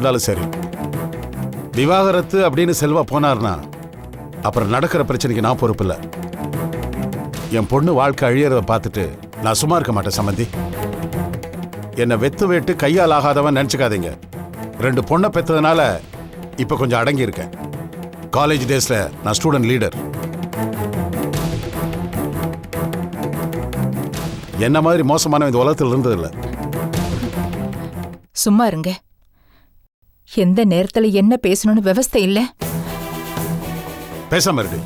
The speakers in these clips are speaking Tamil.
இருந்தாலும் சரி, விவாகரத்து அப்படின்னு செல்வா போனார்னா அப்புறம் நடக்கிற பிரச்சனைக்கு நான் பொறுப்பு இல்லை. என் பொண்ணு வாழ்க்கை அழியறத பார்த்துட்டு நான் சும்மா இருக்க மாட்டேன் சம்பந்தி. என்னை வெத்து வேட்டு கையால் ஆகாதவன் நினச்சிக்காதீங்க. 2 பொண்ணை பெற்றதுனால இப்போ கொஞ்சம் அடங்கி இருக்கேன். காலேஜ் டேஸில் நான் ஸ்டூடெண்ட் லீடர். என்ன மாதிரி மோசமான இந்த உலகத்தில் இருந்ததில்லை. சும்மா இருங்க. எந்த நேரத்துல என்ன பேசணும்னு விவஸ்தை இல்ல. பேசாம இருக்கு.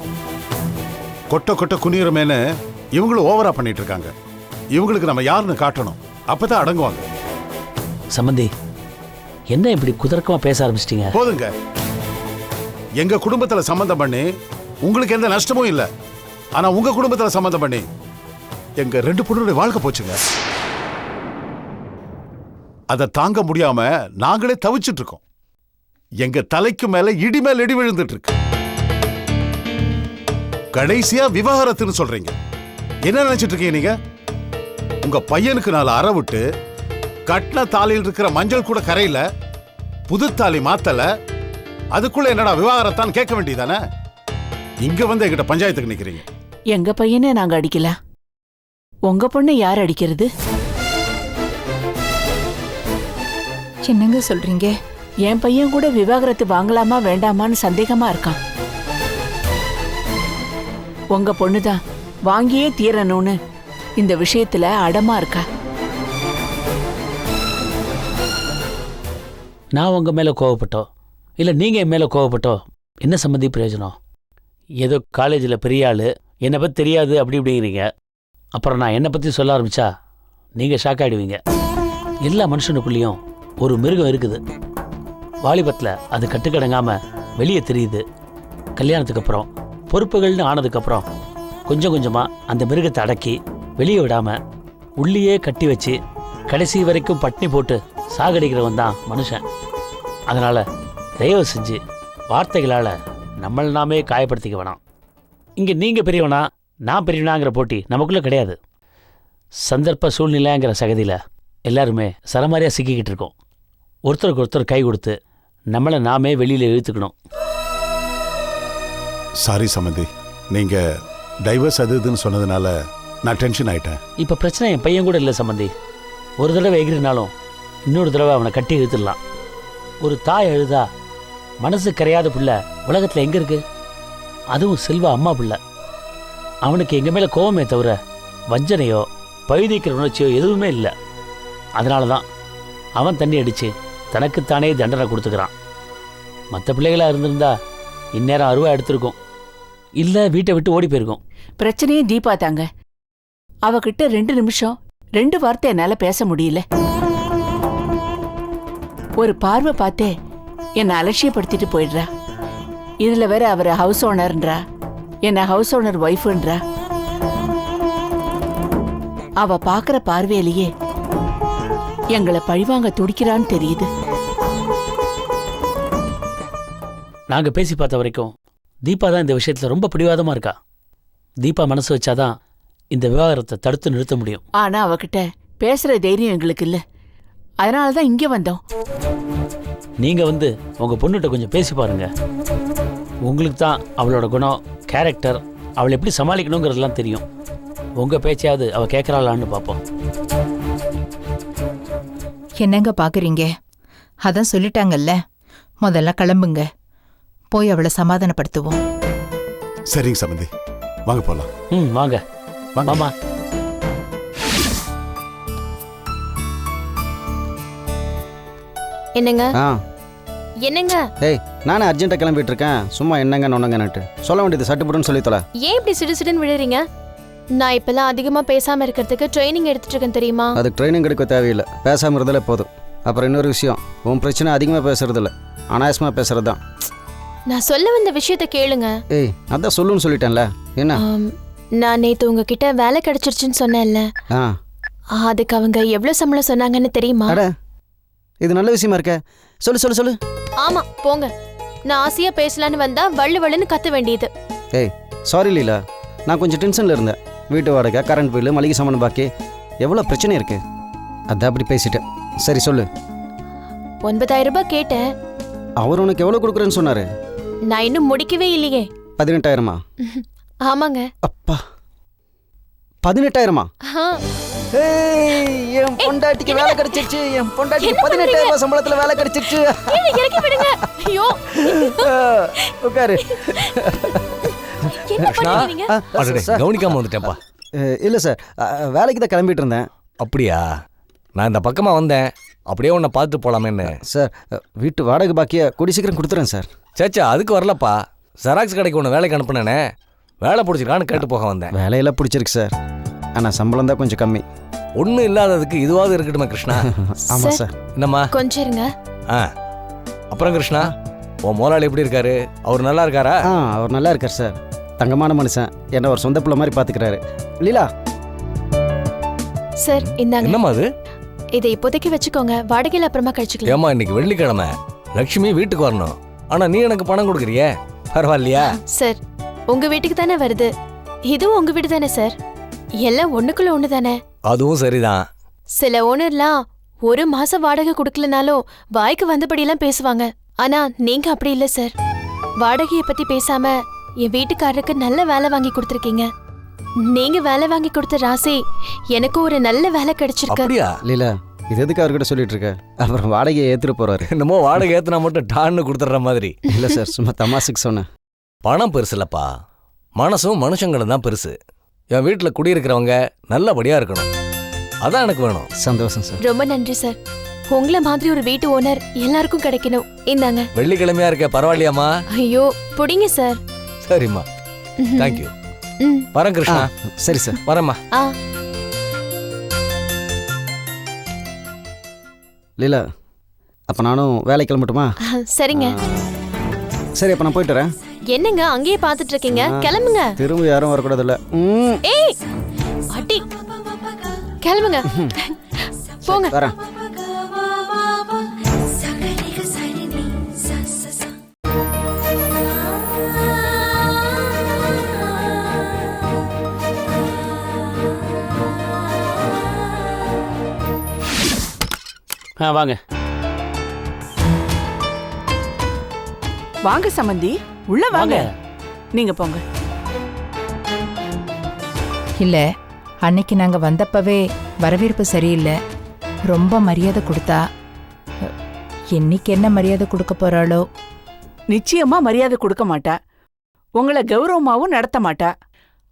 கொட்ட கொட்ட குனியறமேனு இவங்களும் ஓவரா பண்ணிட்டு இருக்காங்க. இவங்களுக்கு நம்ம யாருன்னு காட்டணும், அப்பதான் அடங்குவாங்க. சம்பந்தி, என்ன இப்படி குதர்க்கமா பேச ஆரம்பிச்சிட்டீங்க? போதுங்க. எங்க குடும்பத்துல சம்பந்தம் பண்ணி உங்களுக்கு எந்த நஷ்டமும் இல்லை. ஆனா உங்க குடும்பத்துல சம்பந்தம் பண்ணி எங்க 2 பொண்ணுடைய வாழ்க்கை போச்சுங்க. அதை தாங்க முடியாம நாங்களே தவிச்சிட்டு இருக்கோம். எங்க தலைக்கு மேல இடி மேல இடி விழுந்துட்டு இருக்கு. கடைசியா விவாகரத்துன்னு சொல்றீங்க. என்ன நினைச்சிட்டு இருக்கீங்க நீங்க? உங்க பையனுக்கு 4 அறை விட்டு கட்டின தாலியில் இருக்கிற மஞ்சள் கூட கரையில, புது தாலி மாத்தல, அதுக்குள்ள என்னடா விவாகரத்தான்னு கேட்க வேண்டியதானே? இங்க வந்து எங்கிட்ட பஞ்சாயத்துக்கு நிக்கிறீங்க. எங்க பையனை நாங்க அடிக்கல, உங்க பொண்ணை யார் அடிக்கிறது? என்னங்க சொல்றீங்க? என் பையன் கூட விவாகரத்து வாங்கலாமா வேண்டாமான்னு சந்தேகமா இருக்கான். உங்க பொண்ணுதான் வாங்கியே தீரணும்னு இந்த விஷயத்துல அடமா இருக்கா. நான் உங்க மேல கோவப்பட்டோ இல்ல நீங்க என் மேல கோவப்பட்டோ என்ன சம்பந்தி பிரயோஜனம்? ஏதோ காலேஜில் பெரிய ஆளு, என்னை பற்றி தெரியாது அப்படி இப்படிங்கிறீங்க. அப்புறம் நான் என்னை பற்றி சொல்ல ஆரம்பிச்சா நீங்கள் ஷாக் ஆகிடுவீங்க. எல்லா மனுஷனுக்குள்ளேயும் ஒரு மிருகம் இருக்குது. வாலிபத்தில் அது கட்டுக்கடங்காமல் வெளியே தெரியுது. கல்யாணத்துக்கு அப்புறம் பொறுப்புகள்னு ஆனதுக்கப்புறம் கொஞ்சம் கொஞ்சமாக அந்த மிருகத்தை அடக்கி வெளியே விடாமல் உள்ளேயே கட்டி வச்சு கடைசி வரைக்கும் பட்னி போட்டு சாகடிக்கிறவன் தான் மனுஷன். அதனால் தயவு செஞ்சு வார்த்தைகளால் நம்மளை நாமே காயப்படுத்திக்க வேணாம். இங்கே நீங்கள் பெரியவனா நான் பெரியவனாங்கிற போட்டி நமக்குள்ளே கிடையாது. சந்தர்ப்ப சூழ்நிலைங்கிற சகதியில் எல்லாருமே சரமாரியாக சிக்கிக்கிட்டு இருக்கோம். ஒருத்தருக்கு ஒருத்தர் கை கொடுத்து நம்மளை நாமே வெளியில் இழுத்துக்கணும். சாரி சம்பந்தி, நீங்க டைவர்ஸ் அது இதுன்னு சொன்னதுனால நான் டென்ஷன் ஆயிட்டேன். இப்போ பிரச்சனை என் பையன் கூட இல்லை சம்பந்தி. ஒரு தடவை எகிரினாலும் இன்னொரு தடவை அவனை கட்டி இழுத்துடலாம். ஒரு தாய் அழுதா மனசு கரையாத பிள்ளை உலகத்தில் எங்கே இருக்கு? அதுவும் செல்வா அம்மா பிள்ளை. அவனுக்கு எங்கள் மேலே கோவமே தவிர வஞ்சனையோ பழுதிக்கிற உணர்ச்சியோ எதுவுமே இல்லை. அதனால தான் அவன் தண்ணி அடித்து தனக்குத்தானே தண்டனை கொடுத்துக்கிறான். மற்ற பிள்ளைகளாக இருந்திருந்தா இந்நேரம் அருவா எடுத்திருக்கும், இல்லை வீட்டை விட்டு ஓடி போயிருக்கும். பிரச்சனையே தீபா தாங்க. அவகிட்ட 2 நிமிஷம் 2 வார்த்தை என்னால பேச முடியல. ஒரு பார்வை பார்த்தே என்னை அலட்சியப்படுத்திட்டு போயிடுறா. இதுல வேற அவர் ஹவுஸ் ஓனர்ன்றா, என்ன ஹவுஸ் ஓனர் ஒய்ஃப்ன்றா. அவ பாக்குற பார்வையிலேயே எங்களை பழிவாங்க துடிக்கிறான்னு தெரியுது. நாங்கள் பேசி பார்த்த வரைக்கும் தீபா தான் இந்த விஷயத்தில் ரொம்ப பிடிவாதமாக இருக்கா. தீபா மனசு வச்சாதான் இந்த விவாகரத்தை தடுத்து நிறுத்த முடியும். ஆனா அவகிட்ட பேசுற தைரியம் எங்களுக்கு இல்லை. அதனாலதான் இங்க வந்தோம். நீங்கள் வந்து உங்கள் பொண்ணுகிட்ட கொஞ்சம் பேசி பாருங்க. உங்களுக்கு தான் அவளோட குணம், கேரக்டர், அவளை எப்படி சமாளிக்கணுங்கிறதுலாம் தெரியும். உங்கள் பேச்சையாவது அவள் கேட்குறாளான்னு பார்ப்போம். என்னங்க பாக்குறீங்க? அதான் சொல்லிட்டாங்கல்ல, முதல்ல கிளம்புங்க, போய் அவளை சமாதானப்படுத்துவோம். சரிங்க சம்பந்தி, வாங்க போலாம். வாங்க மாமா. என்னங்க என்னங்க? ஏய், நானே அர்ஜென்ட்டாக கிளம்பிட்டு இருக்கேன். சும்மா என்னங்க நொன்னங்கன்னுட்டு சொல்ல வேண்டியது சட்டுப்பட்டுன்னு சொல்லித்தல. ஏன் இப்படி சிடுசிடுன்னு விழுறீங்க? நான் இப்பெல்லாம் அதிகமாக பேசாமல் இருக்கிறதுக்கு ட்ரைனிங் எடுத்துட்டு இருக்கேன் தெரியுமா? அதுக்கு ட்ரைனிங் எடுக்க தேவையில்லை, பேசாமல் இருந்தாலே போதும். அப்புறம் இன்னொரு விஷயம், உன் பிரச்சனை அதிகமாக பேசுறதில்ல, அனாயசமாக பேசுறது தான். நான் சொல்ல வந்த விஷயத்த கேளுங்க. ஏய், அதான் சொல்லுன்னு சொல்லிட்டேன்ல, என்ன? நான் நேற்று உங்ககிட்ட வேலை கிடைச்சிருச்சுன்னு சொன்னேன்ல, அதுக்கு அவங்க எவ்வளோ சம்பளம் சொன்னாங்கன்னு தெரியுமா? அட, இது நல்ல விஷயமா இருக்க. சொல்லு சொல்லு சொல்லு. ஆமா போங்க, நான் ஆசையா பேசலான்னு வந்தா வள்ளு வள்ளுன்னு கத்த வேண்டியது. ஏய் சாரி லீலா, நான் கொஞ்சம் டென்ஷனில் இருந்தேன். வீட்டு வாடகை, கரண்ட் பில்லு, மளிகை சாமான் பாக்கி எவ்வளோ பிரச்சனை இருக்கு, அதான் அப்படி பேசிட்டேன். சரி சொல்லு. 9,000 ரூபாய் கேட்டேன். அவர் உனக்கு எவ்வளோ கொடுக்குறேன்னு சொன்னார்? நான் இன்னும் முடிக்கவே இல்லையே. 18,000மா? ஆமாங்க. அப்பா, 18,000மா? ஆ, என் பொண்டாட்டிக்கு வேலை கிடைச்சிருச்சு. என் பொண்டாட்டிக்கு என்ன 18,000 ரூபாய் சம்பளத்துல வேலை கிடைச்சிருச்சு. கீழே இறக்கி விடுங்க. ஐயோ, உட்காரு. என்ன பண்ணுவீங்க? அடடே, கவனிக்காம வந்துட்டேன்ப்பா. இல்லை சார், வேலைக்கு தான் கிளம்பிட்டு இருந்தேன். அப்படியா? நான் இந்த பக்கமா வந்தேன், அப்படியே உன்னை பார்த்துட்டு போலாமேன்னு. சார், வீட்டு வாடகை பாக்கிய கூடி சீக்கிரம் கொடுத்துறேன் சார். சேச்சா, அதுக்கு வரலப்பா. ஜெராக்ஸ் கடைக்கு உன்னை வேலைக்கு அனுப்புனேனே, வேலை பிடிச்சிருக்கான்னு கேட்டு போக வந்தேன். வேலையெல்லாம் பிடிச்சிருக்கு சார், ஆனால் சம்பளம் தான் கொஞ்சம் கம்மி. ஒன்றும் இல்லாததுக்கு இதுவாவது இருக்கட்டுமே கிருஷ்ணா. ஆமாம் சார். என்னம்மா? கொஞ்சம் இருங்க. ஆ, அப்புறம் கிருஷ்ணா, உன் முதலாளி எப்படி இருக்காரு? அவர் நல்லா இருக்காரா? அவர் நல்லா இருக்கார் சார். தங்கமான மனுஷன், என்ன ஒரு சொந்த பிள்ளை மாதிரி பார்த்துக்கிறாரு. லீலா. சார், இந்தாங்க. என்னம்மா அது? இதை இப்போதைக்கு வச்சுக்கோங்க, வாடகையில் அப்புறமா கழிச்சுக்கலாம். ஏம்மா, இன்னைக்கு வெள்ளிக்கிழமை, லட்சுமி வீட்டுக்கு வரணும். ஆனா நீ எனக்கு பணம் கொடுக்குறியே, பரவாயில்லையா? சார், உங்க வீட்டுக்கு தானே வருது, இதுவும் உங்க வீடு தானே சார். எல்லாம் ஒண்ணுக்குள்ள ஒண்ணு தானே. அதுவும் சரிதான். சில ஓனர்லாம் 1 மாசம் வாடகை கொடுக்கலனாலும் வாய்க்கு வந்தபடியெல்லாம் பேசுவாங்க. ஆனா நீங்க அப்படி இல்ல சார். வாடகையை பத்தி பேசாம என் வீட்டுக்காரருக்கு நல்ல வேலை வாங்கி கொடுத்துருக்கீங்க. நீங்க வேலை வாங்கி கொடுத்த ராசி எனக்கு ஒரு நல்ல வேலை கிடைச்சிருக்கு. அப்படியா? லீலா, இது எதுக்கு அவர்கிட்ட சொல்லிட்டு இருக்க? அப்புறம் வாடகையை ஏற்றுட்டு போறாரு. என்னமோ வாடகை ஏத்துனா மட்டும் டான்னு கொடுத்துட்ற மாதிரி. இல்லை சார், சும்மா தமாசுக்கு சொன்னேன். பணம் பெருசு இல்லப்பா, மனசும் மனுஷங்களும் தான் பெருசு. என் வீட்டில் குடியிருக்கிறவங்க நல்லபடியா இருக்கணும், அதான் எனக்கு வேணும். சந்தோஷம் சார். ரொம்ப நன்றி சார். உங்களை மாதிரி ஒரு வீட்டு ஓனர் எல்லாருக்கும் கிடைக்கணும். இந்தாங்க. வெள்ளிக்கிழமையா இருக்க, பரவாயில்லையாம்மா? ஐயோ, புடிங்க சார். சரிம்மா, தேங்க்யூ. வரேன் கிருஷ்ணா. சரி சார், வரேம்மா. ஆ, லீலா, அப்போ நானும் வேலை கிளம்பட்டுமா? சரிங்க. சரி, அப்போ நான் போயிட்டு வரேன். என்னங்க அங்கேயே பார்த்துட்டு இருக்கீங்க? கிளம்புங்க. திரும்ப யாரும் வரக்கூடாது. இல்லை, ஏய், அடி, கிளம்புங்க. போங்க. வரேன். வாங்க வாங்க சம்பந்தி, உள்ள வாங்க. நீங்க போங்க. இல்ல, அன்னைக்கு நாங்க வந்தப்பவே வரவேற்பு சரியில்லை, ரொம்ப மரியாதை கொடுத்தா. இன்னைக்கு என்ன மரியாதை கொடுக்க போறாளோ? நிச்சயமா மரியாதை கொடுக்க மாட்டா, உங்களை கௌரவமாவும் நடத்த மாட்டா.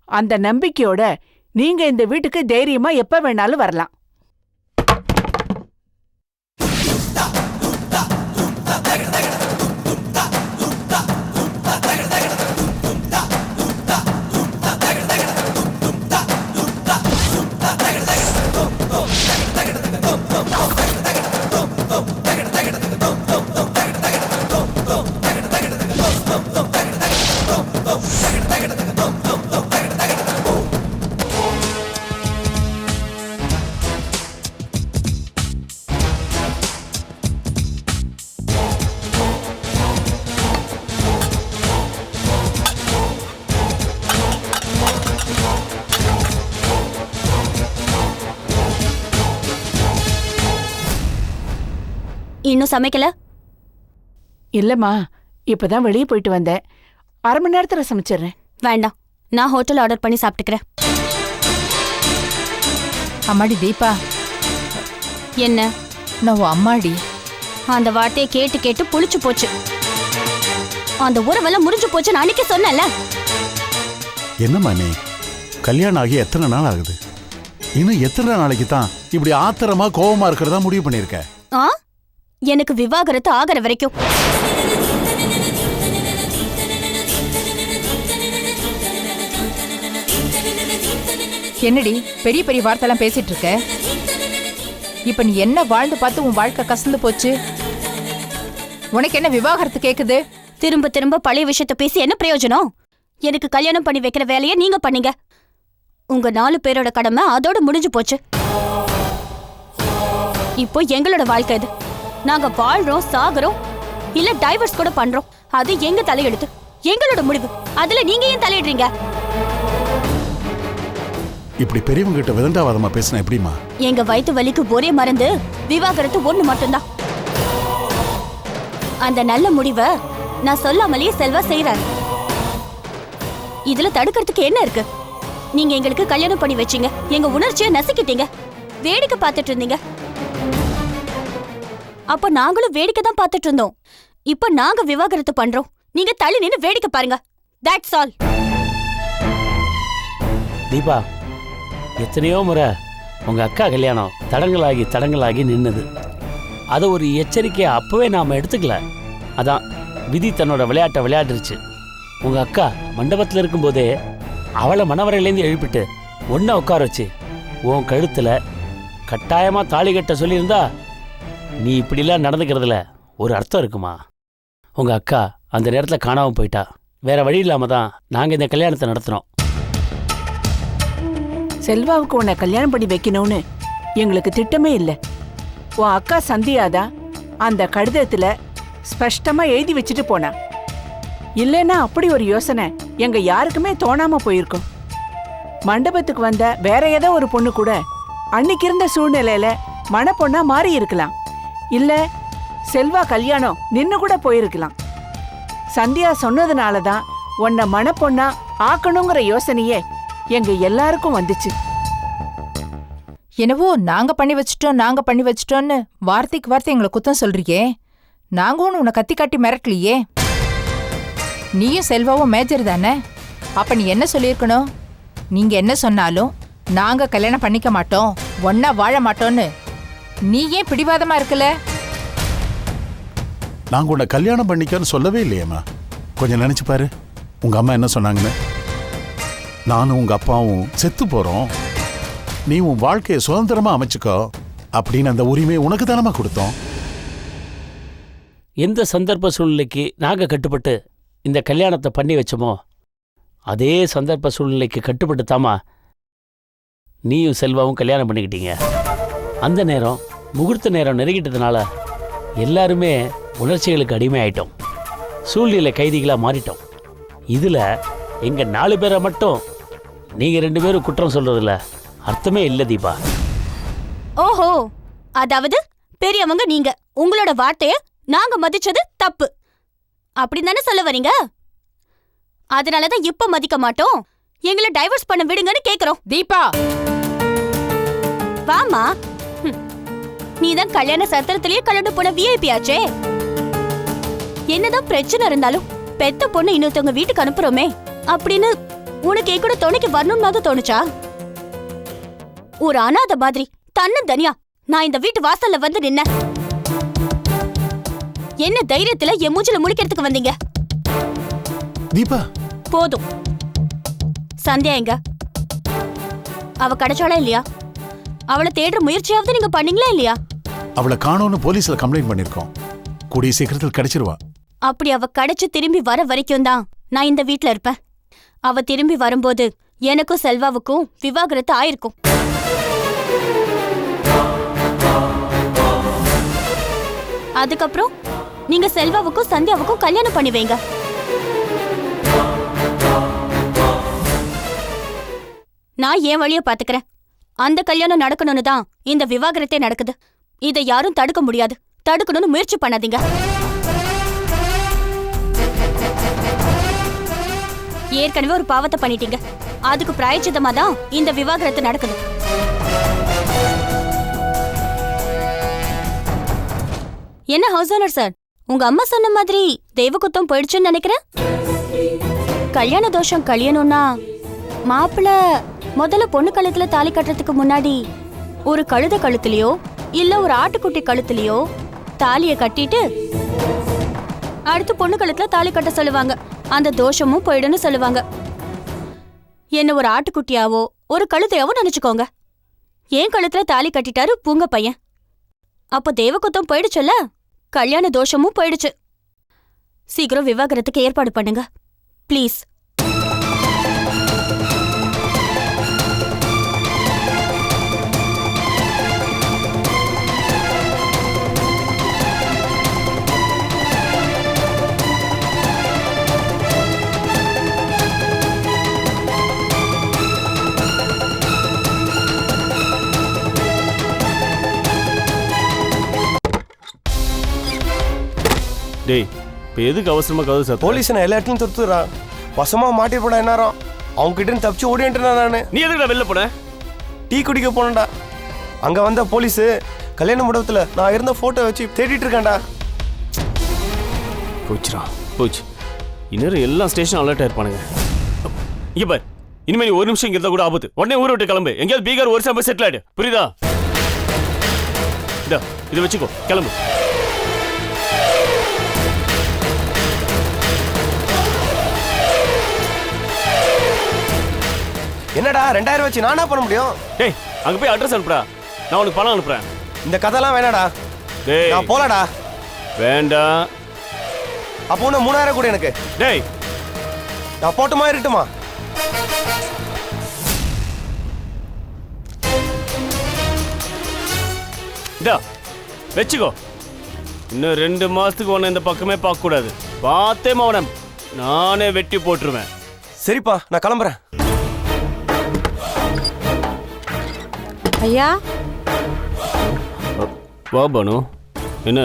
அந்த நம்பிக்கையோட நீங்க இந்த வீட்டுக்கு தைரியமா எப்ப வேணாலும் வரலாம். இன்னும் சமைக்கல? இல்லம்மா, இப்பதான் வெளியே போயிட்டு வந்தேன், 1/2 மணி நேரத்துல சமைச்சிடுறேன். வேண்டாம், நான் ஹோட்டல் ஆர்டர் பண்ணி சாப்பிட்டுக்கிறேன். அம்மாடி தீபா, என்ன? நான் உன் அம்மாடி. அந்த வார்த்தையை கேட்டு கேட்டு புளிச்சு போச்சு. அந்த உறவெல்லாம் முறிஞ்சு போச்சு, நான் அன்னைக்கு சொன்னேன்ல. என்னம்மா நீ, கல்யாணம் ஆகி எத்தனை நாள் ஆகுது? இன்னும் எத்தனை நாளைக்கு தான் இப்படி ஆத்திரமா கோவமா இருக்கிறதா முடிவு பண்ணிருக்க? எனக்கு விவாகரத்து ஆகிற வரைக்கும். என்னடி பெரிய பெரிய வார்த்தைலாம் பேசிட்டு இருக்க? இப்ப நீ என்ன வாழ்ந்து பார்த்து உன் வாழ்க்கை கசந்து போச்சு? உனக்கு என்ன விவாகரத்து கேக்குது? திரும்ப திரும்ப பழைய விஷயத்த பேசி என்ன பிரயோஜனம்? எனக்கு கல்யாணம் பண்ணி வைக்கிற வேலையை நீங்க பண்ணீங்க. உங்க 4 பேரோட கடமை அதோட முடிஞ்சு போச்சு. இப்போ எங்களோட வாழ்க்கை இது. நாங்க வாழ்றோம், சாகுறோம், இல்ல டைவர்ஸ் கூட பண்றோம். அது எங்க தலையெடுத்து, எங்களோட முடிவு. அதுல நீங்க ஏன் தலையிடுறீங்க? இப்படி பெரியவங்க கிட்ட விதண்டாவாதமா பேசினா எப்படிமா? எங்க வயித்து வலிக்கு ஒரே மருந்து விவாகரத்து 1 மட்டும்தான். அந்த நல்ல முடிவை நான் சொல்லாமலேயே செல்வா செய்யறாரு. இதுல தடுக்கிறதுக்கு என்ன இருக்கு? நீங்க எங்களுக்கு கல்யாணம் பண்ணி வச்சீங்க, எங்க உணர்ச்சியை நசுக்கிட்டீங்க, வேடிக்கை பார்த்துட்டு இருந்தீங்க. அப்ப நாங்களும் வேடிக்கை தான் பார்த்துட்டு இருந்தோம். இப்ப நாங்க விவாகரத்து பண்றோம், நீங்க தள்ளி நின்னு வேடிக்கை பாருங்க. That's all. தீபா, எத்தனையோ முறை உங்க அக்கா கல்யாணம் தடங்களாகி நின்னது. அதை ஒரு எச்சரிக்கையை அப்பவே நாம எடுத்துக்கல. அதான் விதி தன்னோட விளையாட்டை விளையாடுருச்சு. உங்க அக்கா மண்டபத்தில் இருக்கும்போதே அவளை மணவரையிலேருந்து எழுப்பிட்டு ஒன்றை உட்கார வச்சு உன் கழுத்துல கட்டாயமா தாலி கட்ட சொல்லியிருந்தா நீ இப்படிலாம் நடந்துக்கிறதுல ஒரு அர்த்தம் இருக்குமா? உங்க அக்கா அந்த நேரத்தில் காணாம போயிட்டா. வேற வழி இல்லாம தான் நாங்க இந்த கல்யாணத்தை நடத்தினோம். செல்வாவுக்கு உன்னை கல்யாணம் பண்ணி வைக்கணும்னு எங்களுக்கு திட்டமே இல்லை. உன் அக்கா சந்தியாதான் அந்த கடிதத்துல ஸ்பஷ்டமா எழுதி வச்சுட்டு போனா. இல்லைன்னா அப்படி ஒரு யோசனை எங்க யாருக்குமே தோணாம போயிருக்கும். மண்டபத்துக்கு வந்த வேற ஏதோ ஒரு பொண்ணு கூட அன்னைக்கு இருந்த சூழ்நிலையில மணப்பொண்ணா மாறி இருக்கலாம். இல்ல செல்வா கல்யாணம் நின்னு கூட போயிருக்கலாம். சந்தியா சொன்னதுனாலதான் உன்னை மணப்பொண்ணா ஆக்கணுங்கிற யோசனையே எங்க எல்லாருக்கும் வந்துச்சு. என்னவோ நாங்க பண்ணி வச்சிட்டோம்னு வார்த்தைக்கு வார்த்தை எங்களை குத்தம் சொல்றியே. நாங்க ஒன்று உன்னை கத்தி காட்டி மிரட்டலையே. நீயும் செல்வாவும் மேஜர் தானே. அப்ப நீ என்ன சொல்லியிருக்கணும்? நீங்க என்ன சொன்னாலும் நாங்க கல்யாணம் பண்ணிக்க மாட்டோம், ஒன்னா வாழ மாட்டோம்னு. நீ ஏன் பிடிவாதமா இருக்கல? நாங்க உன்னை கல்யாணம் பண்ணிக்கன்னு சொல்லவே இல்லையேம்மா. கொஞ்சம் நினைச்சு பாரு, உங்க அம்மா என்ன சொன்னாங்கன்னு. நானும் உங்க அப்பாவும் செத்து போறோம், நீ உன் வாழ்க்கையை சுதந்திரமா அமைச்சுக்கோ அப்படின்னு அந்த உரிமையை உனக்கு தானமா கொடுத்தோம். எந்த சந்தர்ப்ப சூழ்நிலைக்கு நாங்கள் கட்டுப்பட்டு இந்த கல்யாணத்தை பண்ணி வச்சோமோ அதே சந்தர்ப்ப சூழ்நிலைக்கு கட்டுப்பட்டு தாமா நீயும் செல்வாவும் கல்யாணம் பண்ணிக்கிட்டீங்க. அந்த நேரம் முகூர்த்த நேரம் நெருங்கிட்டதுனால எல்லாருமே உணர்ச்சிகளுக்கு அடிமை ஆயிட்டோம், சூழ்நிலை கைதிகளாக மாறிட்டோம். இதில் எங்கள் 4 பேரை மட்டும் நீங்கள் 2 பேரும் குற்றம் சொல்றதுல அர்த்தமே இல்லை தீபா. ஓஹோ, அதாவது பெரியவங்க நீங்க, உங்களோட வார்த்தைய நாங்க மதிச்சது தப்பு அப்படின்னு தானே சொல்ல வரீங்க? அதனாலதான் இப்ப மதிக்க மாட்டோம், எங்களை டைவர்ஸ் பண்ண விடுங்கன்னு கேக்குறோம். தீபா, வாமா, நீதான் கல்யாண சத்திரத்திலேயே கலந்து போன விஐபி ஆச்சே. என்னதான் பிரச்சனை இருந்தாலும் பெத்த பொண்ணு இன்னொருத்தவங்க வீட்டுக்கு அனுப்புறோமே அப்படின்னு உனக்கு கூட துணைக்கு வரணும்னு தோணுச்சா? ஒரு அனாதை மாதிரி தன்னு தனியா நான் இந்த வீட்டு வாசல்ல வந்து நின்ன. என்ன தைரியத்துல என் மூஞ்சில முழிக்கிறதுக்கு வந்தீங்க? தீபா, போதும். சந்தியா எங்க? அவ கிடைச்சாளா இல்லையா? அவளை தேடுற முயற்சியாவது நீங்க பண்ணீங்களா இல்லையா? அவளை காணோன்னு போலீஸ்ல கம்ப்ளைண்ட் பண்ணிருக்கோம், கூடிய சீக்கிரத்தில் கிடைச்சிருவா. அப்படி அவ கிடைச்சு திரும்பி வர வரைக்கும் தான் நான் இந்த வீட்ல இருப்பேன். அவ திரும்பி வரும்போது எனக்கும் செல்வாவுக்கும் விவாகரத்து ஆயிருக்கும். அதுக்கப்புறம் நீங்க செல்வாவுக்கும் சந்தியாவுக்கும் கல்யாணம் பண்ணி வைங்க. நான் என் வழிய பாத்துக்கிறேன். அந்த கல்யாணம் நடக்கணும்னு தான் இந்த விவாகரத்தே நடக்குது. இதை யாரும் தடுக்க முடியாது. தடுக்கணும்னு முயற்சி பண்ணாதீங்க. ஏற்கனவே ஒரு பாவத்தை பண்ணிட்டீங்க, அதுக்கு பிராயச்சித்தமா தான் இந்த விவாகரத்து நடக்குது. என்ன ஹவுஸ் ஓனர் சார், உங்க அம்மா சொன்ன மாதிரி தெய்வகுத்தம் போயிடுச்சுன்னு நினைக்கிறேன். கல்யாண தோஷம் கழியணும்னா மாப்பிள்ள முதல்ல பொண்ணு கழுத்துல தாலி கட்டுறதுக்கு முன்னாடி ஒரு கழுத கழுத்துலயோ இல்ல ஒரு ஆட்டுக்குட்டி கழுத்துலயோ தாலிய கட்டிட்டு அடுத்து பொண்ணு கழுத்துல தாலி கட்ட சொல்லுவாங்க. அந்த தோஷமும் போயிடுன்னு சொல்லுவாங்க. என்ன ஒரு ஆட்டுக்குட்டியாவோ ஒரு கழுத்தையாவோ நினைச்சுக்கோங்க. ஏன் கழுத்துல தாலி கட்டிட்டாரு பூங்க பையன். அப்போ தெய்வகுத்தம் போயிடுச்சுல்ல, கல்யாண தோஷமும் போயிடுச்சு. சீக்கிரம் விவாகரத்துக்கு ஏற்பாடு பண்ணுங்க ப்ளீஸ். டேய் இப்போ எதுக்கு அவசரமா கதவு சார்? போலீஸ் நான் எல்லா இடத்துலையும் துரத்துறான். வசமா மாட்டி போட என்னாரம் அவங்க கிட்ட இருந்து தப்பிச்சு ஓடிட்டேன் நான். நீ எதுக்குடா வெளில போன? டீ குடிக்க போனேன்டா. அங்க வந்த போலீஸ் கல்யாண மண்டபத்துல நான் இருந்த போட்டோ வச்சு தேடிட்டு இருக்கேன்டா. போச்சுடா போச்சு. இன்னும் எல்லா ஸ்டேஷன் அலர்ட் இருப்பானுங்க. இங்க பாரு, இனிமேல் நீ ஒரு நிமிஷம் இங்க இருந்தா கூட ஆபத்து. உடனே ஊரை விட்டு கிளம்பு. எங்கேயாவது பீகார் ஒரு போய் செட்டில் ஆயிடு. புரியுதா? இதை வச்சுக்கோ, கிளம்பு. என்னடா 2000 வச்சு நான் என்ன பண்ண முடியும்? டேய் அங்க போய் அட்ரஸ் அனுப்புடா, நான் உனக்கு பணம் அனுப்புறேன். இந்த கதைலாம் வேணாடா. டேய் நான் போலடா. வேண்டாம். அப்போ உன்ன 3000 கூட எனக்கு. டேய் நான் போட்டுமா இருக்கட்டுமா? வச்சுக்கோ. இன்னும் 2 மாசத்துக்கு உன்னை இந்த பக்கமே பார்க்க கூடாது. பார்த்தே மௌனம், நானே வெட்டி போட்டுருவேன். சரிப்பா, நான் கிளம்புறேன். ஐயா வா பானு. என்ன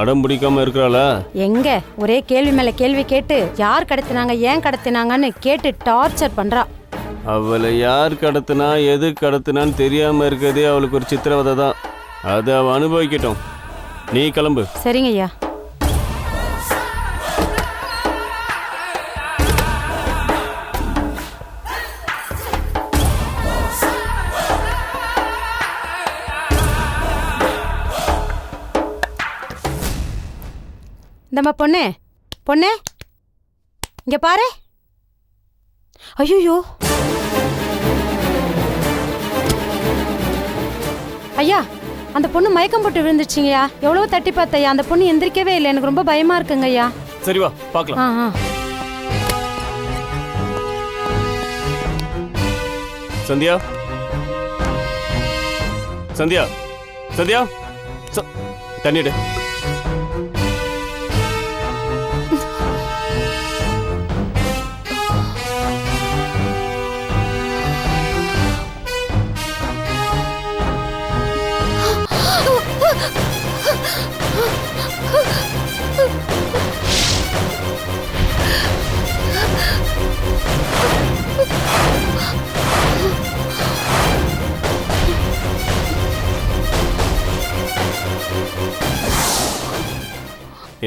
அடம் பிடிக்காம இருக்கிறாளா? எங்க ஒரே கேள்வி மேல கேள்வி கேட்டு யார் கடத்தினாங்க ஏன் கடத்தினாங்கன்னு கேட்டு டார்ச்சர் பண்றா. அவளை யார் கடத்தினா எது கடத்தினான்னு தெரியாம இருக்கிறதே அவளுக்கு ஒரு சித்திரவதை தான். அதை அவ அனுபவிக்கட்டும். நீ கிளம்பு. சரிங்க ஐயா. இந்தம்மா பொண்ணு பொண்ணு இங்க பாரு. ஐயோ ஐயா, அந்த பொண்ணு மயக்கம் போட்டு விழுந்துச்சுங்கய்யா. எவ்வளவு தட்டி பார்த்தையா, அந்த பொண்ணு எந்திரிக்கவே இல்லை. எனக்கு ரொம்ப பயமா இருக்குங்க ஐயா. சரி வா பார்க்கலாம். சந்தியா சந்தியா சந்தியா தண்ணிடு.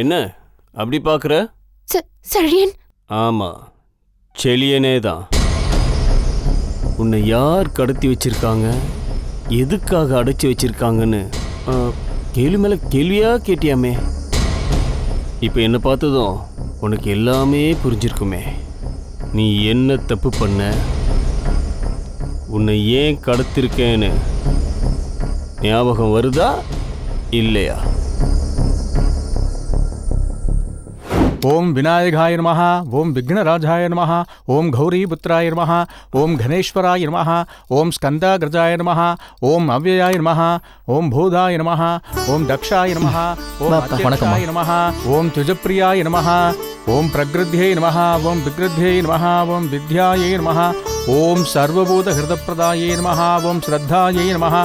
என்ன அப்படி பாக்குற? செழியன். ஆமா, செழியனே தான். உன்னை யார் கடத்தி வச்சிருக்காங்க, எதுக்காக அடைச்சி வச்சிருக்காங்கன்னு கேள்வி மேல கேள்வியா கேட்டியாமே. இப்போ என்ன பார்த்ததும் உனக்கு எல்லாமே புரிஞ்சிருக்குமே. நீ என்ன தப்பு பண்ண, உன்னை ஏன் கடத்திருக்கேன்னு ஞாபகம் வருதா இல்லையா? ओम विनायकाय नमः, ओम विघ्नराजाय नमः, ओम गौरीपुत्राय नमः, ओम घनेश्वराय नमः, ओम स्कंदाग्रजाय नमः, ओम अव्ययाय नमः, ओम भूदाय नमः, ओम दक्षाय नमः, ओम अत्यक्षाय नमः, ओम तुजप्रियाय नमः, ओम प्रगृध्यै नमः, ओम विगृध्यै नमः, ओम विद्यायै नमः, ओम सर्वभूतहृदप्रदायै नमः, ओम श्रद्धायै नमः,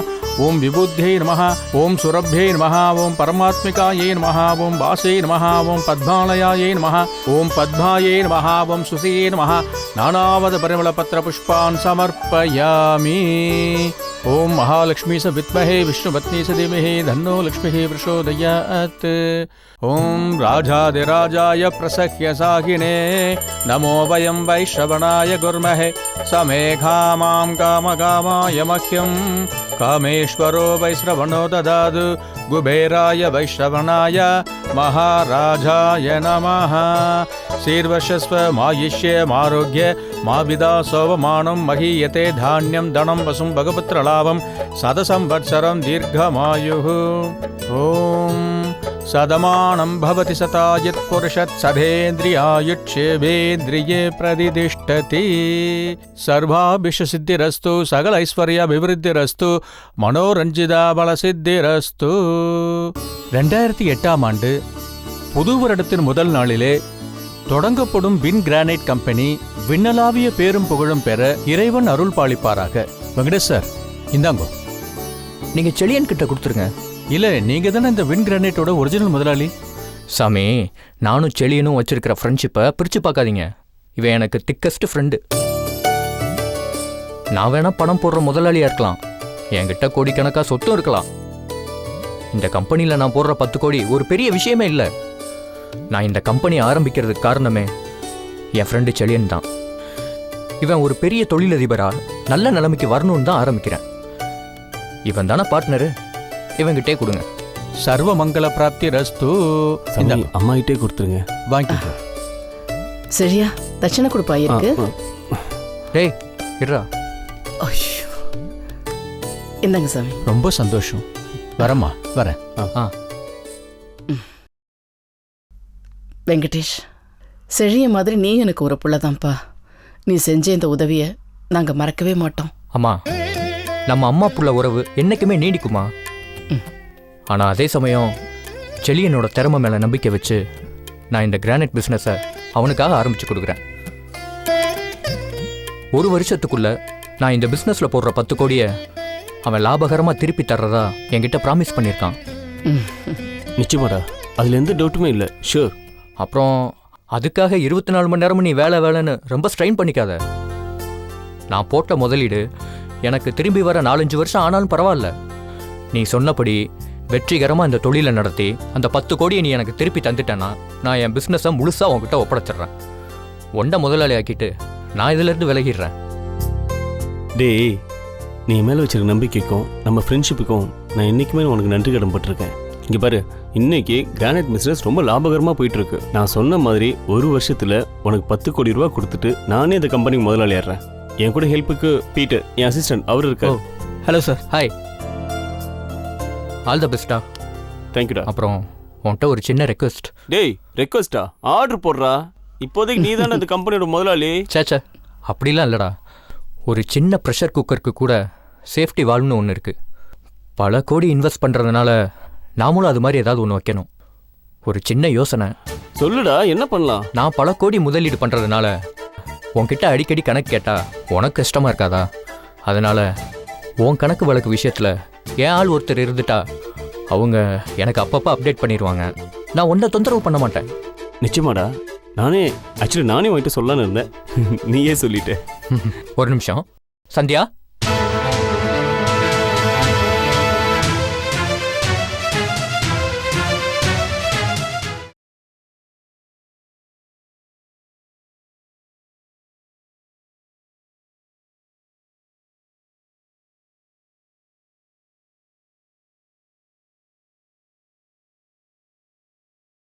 ओम विबुद्ध्यै नमः, ओम सुरभ्यै नमः, ओम परमात्मिकायै नमः, ओम वासै नमः, ओम पद्मालयायै नमः, ओम पद्मायै नमः, ओम सुषये नमः. नानावद परिमलपत्रपुष्पान् समर्पयामि. ओम महालक्ष्मी स विद्महे विष्णुपत्नी स धीमहि तन्नो लक्ष्मीः प्रचोदयात्. ओम राजाधिराजाय प्रसह्य साहिने नमो वयं वैश्रवणाय गुर्महे समे कामां कामकामाय मह्यं कामेश्वरो वैश्रवणो ददातु कुबेराय वैश्रवणाय महाराजाय नमः. शीर्वशस्व मायुष्ये मारोग्य माविदा सोवमानं महीयते धान्यं धनं वसुं भगपुत्रलाभं सदसंवत्सरं दीर्घमायुः. ओम सदमानं भवति सतायत् पुरुषत् सधेन्द्रियायुष्येवेन्द्रिये प्रतिष्ठति. सर्वाभिष्टसिद्धिरस्तु सकल ऐश्वर्याभिवृद्धिरस्तु मनोरञ्जिता बलसिद्धिरस्तु. 2008ஆம் ஆண்டு புது வருடத்தின் முதல் நாளிலே தொடங்கப்படும் வின் கிரானைட் கம்பெனி விண்ணலாவிய பேரும் புகழும் பெற இறைவன் அருள் பாலிப்பாராக. வெங்கடேஷ் சார், இந்தாங்கோ. நீங்க செழியன் கிட்ட கொடுத்துருங்க. இல்ல, நீங்க தானே இந்த வின் கிரானைட்டோட ஒரிஜினல் முதலாளி. சாமி, நானும் செழியனும் வச்சிருக்கிற ஃப்ரெண்ட்ஷிப்பை பிரித்து பார்க்காதீங்க. இவன் எனக்கு திக்கஸ்ட் ஃப்ரெண்டு. நான் வேணா பணம் போடுற முதலாளியாக இருக்கலாம், என்கிட்ட கோடிக்கணக்காக சொத்தும் இருக்கலாம். இந்த கம்பெனியில் நான் போடுற 10 கோடி ஒரு பெரிய விஷயமே இல்லை. நான் இந்த கம்பெனி ஆரம்பிக்கிறதுக்கு காரணமே என் ஃப்ரெண்டு செழியன் தான். இவன் ஒரு பெரிய தொழிலதிபரா நல்ல நிலைமைக்கு வரணும்னு தான் ஆரம்பிக்கிறேன். இவன் தானே பார்ட்னரு, இவன்கிட்டே கொடுங்க. சர்வ மங்கள பிராப்தி ரஸ்து. இந்த அம்மாகிட்டே கொடுத்துருங்க. வாங்கிக்கோ. சரியா தட்சணை கொடுப்பா இருக்கு. டேய் இருடா. இந்தாங்க சாமி. ரொம்ப சந்தோஷம். வரம்மா, வரேன். வெங்கடேஷ், செழிய மாதிரி நீ எனக்கு ஒரு புள்ளதான்ப்பா. நீ செஞ்ச இந்த உதவியை நாங்கள் மறக்கவே மாட்டோம். அம்மா, நம்ம அம்மா புள்ள உறவு என்னைக்குமே நீடிக்குமா? ஆனால் அதே சமயம் செழியனோட திறமை மேலே நம்பிக்கை வச்சு நான் இந்த கிரானைட் பிஸ்னஸை அவனுக்காக ஆரம்பித்து கொடுக்குறேன். 1 வருஷத்துக்குள்ள நான் இந்த பிஸ்னஸில் போடுற 10 கோடியை அவன் லாபகரமாக திருப்பி தர்றதா என்கிட்ட ப்ராமிஸ் பண்ணியிருக்கான். நிச்சயமாடா, அதில் எந்த டவுட்டுமே இல்லை. ஷூர். அப்புறம் அதுக்காக 24 மணி நேரமும் நீ வேலைன்னு ரொம்ப ஸ்ட்ரெயின் பண்ணிக்காத. நான் போட்ட முதலீடு எனக்கு திரும்பி வர 4-5 வருஷம் ஆனாலும் பரவாயில்ல. நீ சொன்னபடி வெற்றிகரமாக இந்த தொழிலை நடத்தி அந்த 10 கோடியை நீ எனக்கு திருப்பி தந்துட்டேன்னா நான் என் பிஸ்னஸை முழுசாக உங்ககிட்ட ஒப்படைச்சிட்றேன். ஒன்றை முதலாளி ஆக்கிட்டு நான் இதிலேருந்து விலகிடுறேன். டேய், நீ மேலே வச்சிருக்க நம்பிக்கைக்கும் நம்ம ஃப்ரெண்ட்ஷிப்புக்கும் நான் என்றைக்குமே உனக்கு நன்றி கடன் பட்டிருக்கேன். இங்கே பாரு, இன்னைக்கு கிரானைட் பிஸ்னஸ் ரொம்ப லாபகரமாக போயிட்டு இருக்கு. நான் சொன்ன மாதிரி 1 வருஷத்தில் உனக்கு 10 கோடி ரூபா கொடுத்துட்டு நானே இந்த கம்பெனிக்கு முதலாளி ஆடுறேன். என் கூட ஹெல்ப்புக்கு பீட்டர், என் அசிஸ்டன்ட், அவர் இருக்கார். Hello sir. Hi. All the பெஸ்டா. தேங்க்யூடா. அப்புறம் உன்கிட்ட ஒரு சின்ன ரெக்வெஸ்ட். டேய், ரெக்வெஸ்டா? ஆர்டர் போடுறா. இப்போதைக்கு நீ தானே இந்த கம்பெனியோட முதலாளி. சேச்சா, அப்படிலாம் இல்லைடா. ஒரு சின்ன ப்ரெஷர் குக்கருக்கு கூட சேஃப்டி வால்வ்னு ஒன்று இருக்குது. பல கோடி இன்வெஸ்ட் பண்ணுறதுனால நாமளும் அது மாதிரி ஏதாவது ஒன்று வைக்கணும். ஒரு சின்ன யோசனை. சொல்லுடா, என்ன பண்ணலாம்? நான் பல கோடி முதலீடு பண்ணுறதுனால உன்கிட்ட அடிக்கடி கணக்கு கேட்டால் உனக்கு கஷ்டமாக இருக்காதா? அதனால் உன் கணக்கு வழக்கு விஷயத்தில் என் ஆள் ஒருத்தர் இருந்துட்டா அவங்க எனக்கு அப்பப்போ அப்டேட் பண்ணிடுவாங்க. நான் ஒன்றை தொந்தரவு பண்ண மாட்டேன். நிச்சயமாடா. நானே உன்கிட்ட சொல்லலான்னு இருந்தேன், நீயே சொல்லிட்டேன். ஒரு நிமிஷம். சந்தியா,